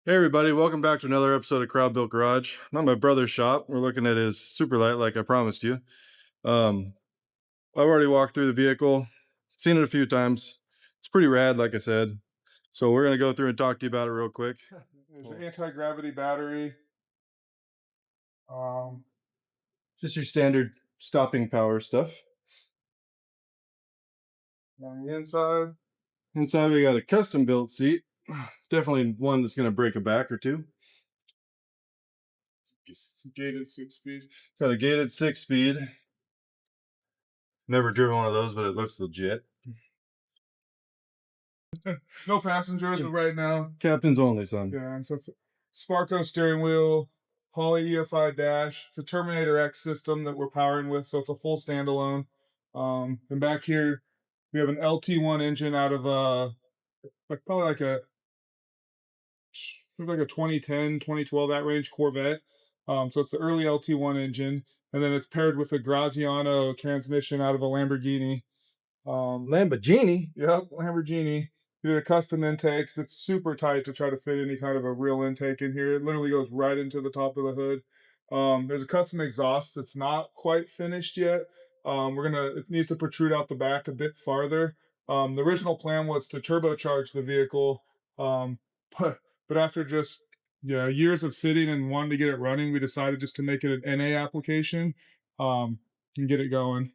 Hey everybody, welcome back to another episode of Crowd Built Garage. I'm at my brother's shop. We're looking at his Superlite like I promised you. Um, I've already walked through the vehicle, seen it a few times. It's pretty rad, like I said. So we're gonna go through and talk to you about it real quick. There's an anti-gravity battery. Um, Just your standard stopping power stuff. on the inside, Inside we got a custom built seat. Definitely one that's gonna break a back or two. gated 6-speed. Got a gated 6-speed. Never driven one of those, but it looks legit. No passengers right now. Captain's only, son. Yeah, so it's Sparco steering wheel, Holley EFI dash. It's a Terminator X system that we're powering with, so it's a full standalone. And back here, we have an LT1 engine out of probably like a 2010, 2012, that range Corvette. So it's the early LT1 engine, and then it's paired with a Graziano transmission out of a Lamborghini. Lamborghini? Yep, Lamborghini. We did a custom intake. It's super tight to try to fit any kind of a real intake in here. It literally goes right into the top of the hood. There's a custom exhaust that's not quite finished yet. It needs to protrude out the back a bit farther. The original plan was to turbocharge the vehicle, um, but after just years of sitting and wanting to get it running, we decided just to make it an NA application, and get it going.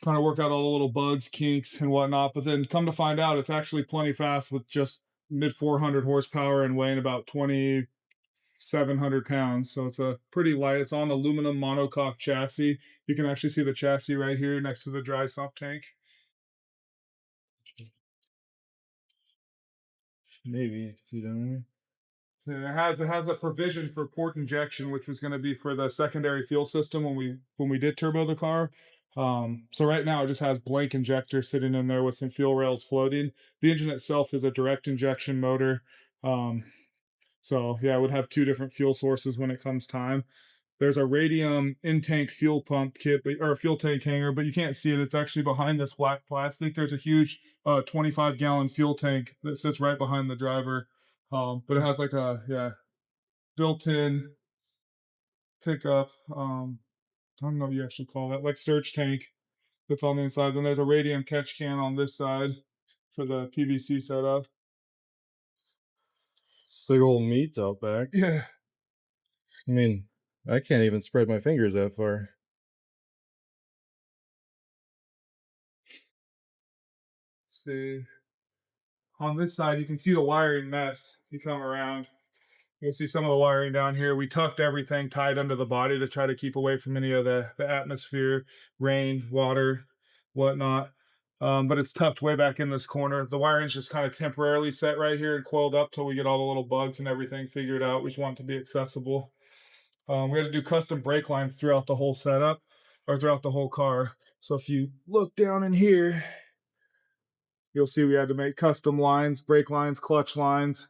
Kind of work out all the little bugs, kinks, and whatnot. But then come to find out, it's actually plenty fast with just mid 400 horsepower and weighing about 2,700 pounds. So it's a pretty light. It's on aluminum monocoque chassis. You can actually see the chassis right here next to the dry sump tank. Maybe you can see down there. And it has a provision for port injection, which was going to be for the secondary fuel system when we did turbo the car. So right now it just has blank injector sitting in there with some fuel rails floating. The engine itself is a direct injection motor. So yeah, it would have two different fuel sources when it comes time. There's a radium in-tank fuel pump kit, or a fuel tank hanger, but you can't see it. It's actually behind this black plastic. There's a huge 25-gallon fuel tank that sits right behind the driver. But it has like a built-in pickup. I don't know what you actually call that, like surge tank that's on the inside. Then there's a radium catch can on this side for the PVC setup. Big old meats out back. Yeah. I mean, I can't even spread my fingers that far. See, on this side, you can see the wiring mess. If you come around, you'll see some of the wiring down here. We tucked everything tight under the body to try to keep away from any of the atmosphere, rain, water, whatnot. But it's tucked way back in this corner. The wiring's just kind of temporarily set right here and coiled up till we get all the little bugs and everything figured out. We just want it to be accessible. We had to do custom brake lines throughout the whole setup, or throughout the whole car. So if you look down in here, you'll see we had to make custom lines, brake lines, clutch lines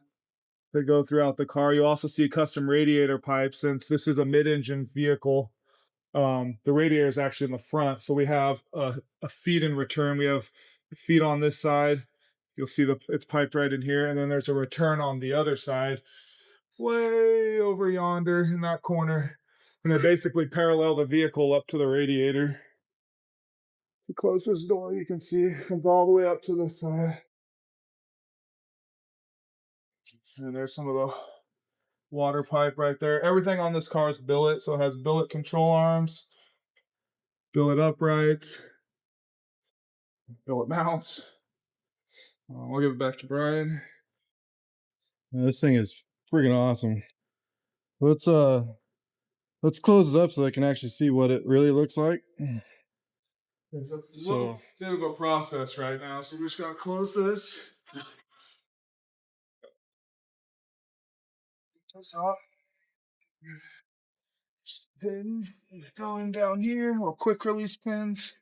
that go throughout the car. You also see custom radiator pipes. Since this is a mid-engine vehicle, the radiator is actually in the front. So we have a feed in return. We have feed on this side. You'll see it's piped right in here. And then there's a return on the other side, way over yonder in that corner. And they basically parallel the vehicle up to the radiator. The closest door you can see comes all the way up to this side. And there's some of the water pipe right there. Everything on this car is billet, so it has billet control arms, billet uprights, billet mounts. I'll give it back to Brian. Man, this thing is freaking awesome. Let's close it up so they can actually see what it really looks like. It's a little bit of a process right now, so we're just gonna close this. This off. Pins going down here, or quick release pins.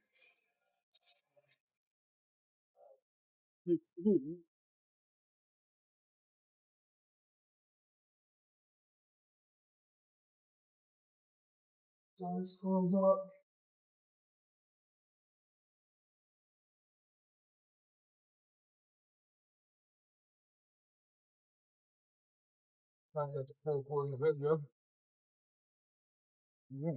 Guys, close up. I got the full for the video. Yeah.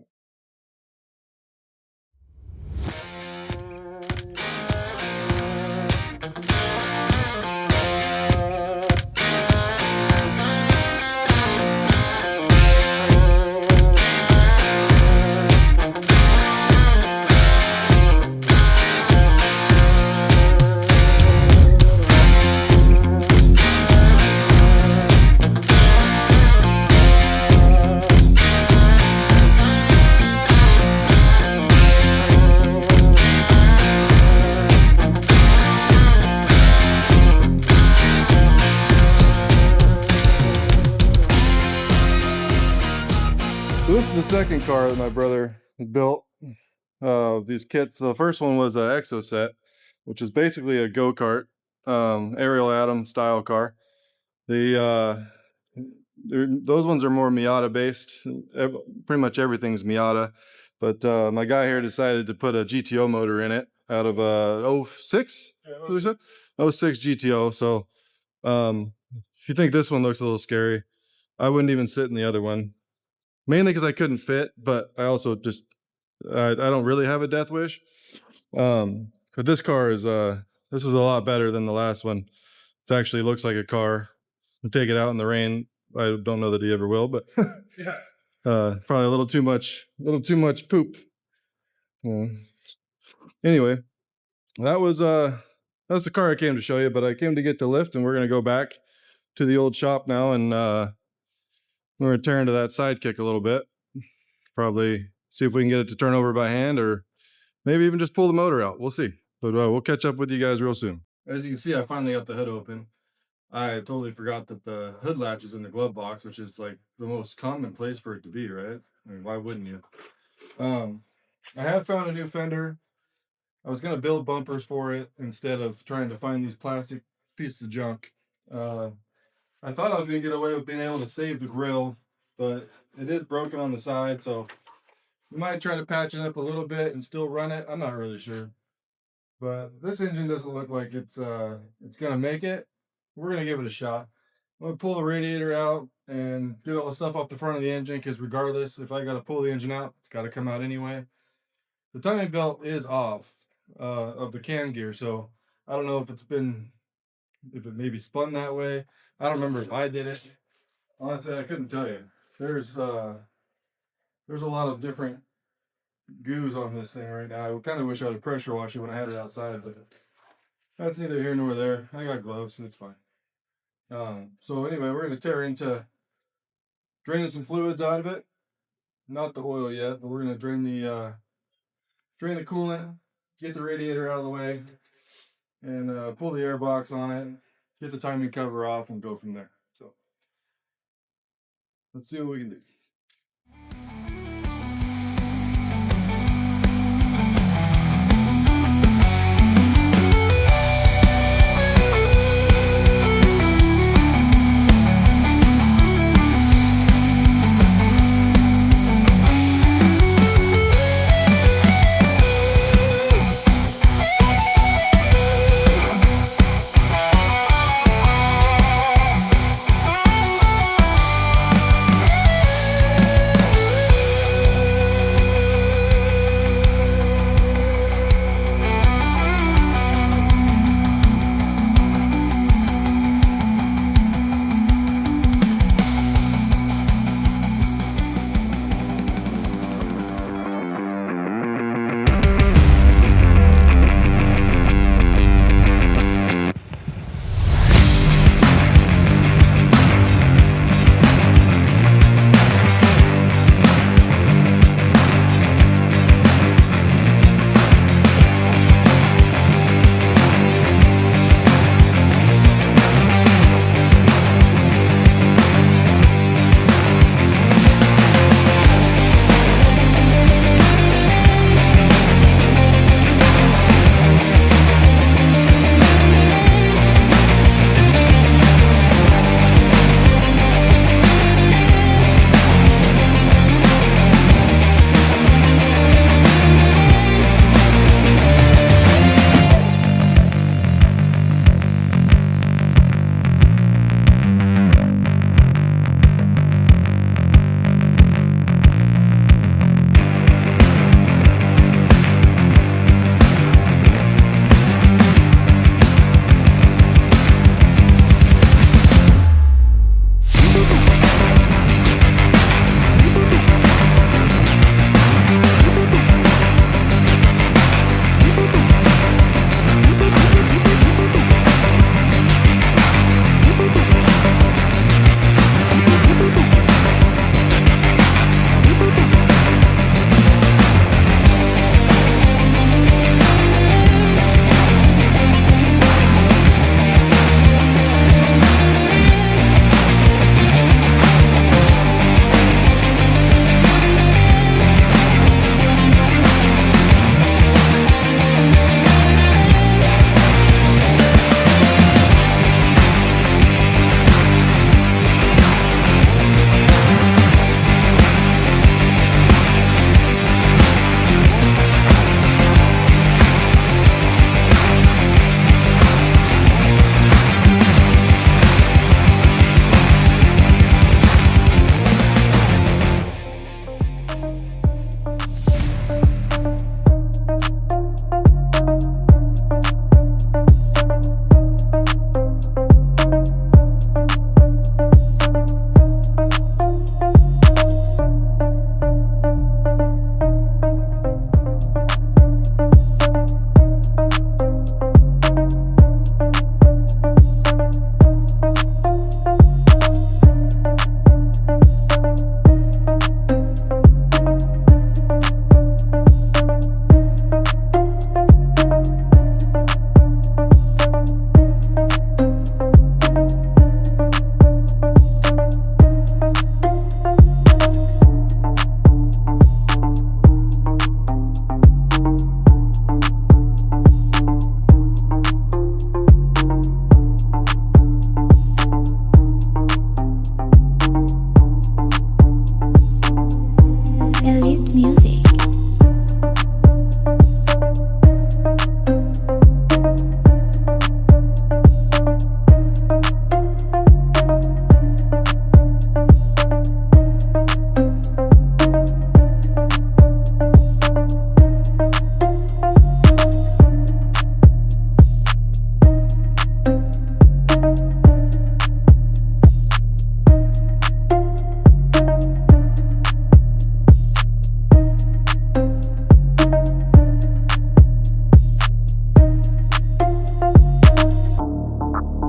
So this is the second car that my brother built. These kits. The first one was an Exo set, which is basically a go-kart, Ariel Atom style car. The those ones are more Miata based. Pretty much everything's Miata, but my guy here decided to put a GTO motor in it out of a 06. What we said? 06 GTO. So if you think this one looks a little scary, I wouldn't even sit in the other one. Mainly because I couldn't fit, but I also just I don't really have a death wish. But this car is this is a lot better than the last one. It actually looks like a car. You take it out in the rain. I don't know that he ever will, but Yeah. probably a little too much poop. Anyway, that was the car I came to show you, but I came to get the lift, and we're gonna go back to the old shop now, and we're gonna turn to that Sidekick a little bit. Probably see if we can get it to turn over by hand, or maybe even just pull the motor out. We'll see. But we'll catch up with you guys real soon. As you can see, I finally got the hood open. I totally forgot that the hood latch is in the glove box, which is like the most common place for it to be, right? I mean, why wouldn't you? I have found a new fender. I was gonna build bumpers for it instead of trying to find these plastic pieces of junk. Uh, I thought I was gonna get away with being able to save the grill, but it is broken on the side, so we might try to patch it up a little bit and still run it. I'm not really sure. But this engine doesn't look like it's gonna make it. We're gonna give it a shot. I'm gonna pull the radiator out and get all the stuff off the front of the engine, because regardless, if I gotta pull the engine out, it's gotta come out anyway. The timing belt is off of the cam gear, so I don't know if if it maybe spun that way. I don't remember if I did it. Honestly, I couldn't tell you. There's a lot of different goos on this thing right now. I kind of wish I would pressure wash it when I had it outside, but that's neither here nor there. I got gloves, and it's fine. So anyway, we're gonna tear into draining some fluids out of it. Not the oil yet, but we're gonna drain the coolant, get the radiator out of the way, and pull the air box on it, get the timing cover off, and go from there. So let's see what we can do.